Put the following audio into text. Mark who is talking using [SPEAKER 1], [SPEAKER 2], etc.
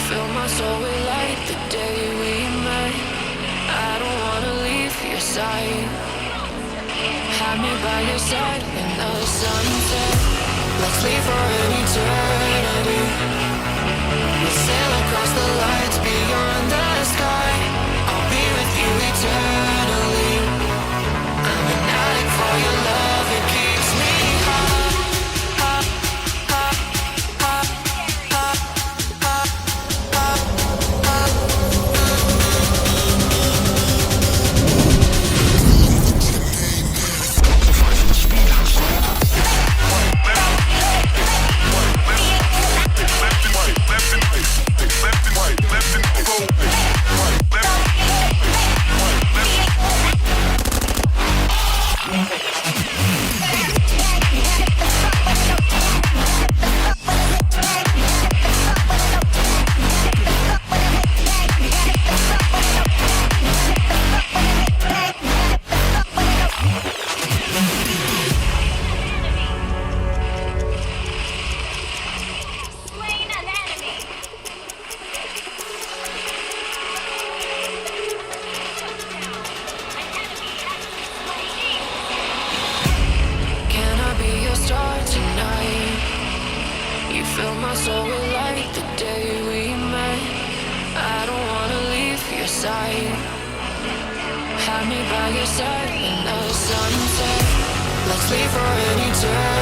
[SPEAKER 1] Fill my soul with light the day we met. I don't wanna leave your side. Have me by your side in the sunset. Let's leave for an eternity. We'll sail across the lights beyond the sky. I'll be with you eternally. I'm an addict for your love, it keeps me high. Fill my soul with light the day we met. I don't wanna leave your side. Have me by your side in the sunset. Let's leave for an eternity.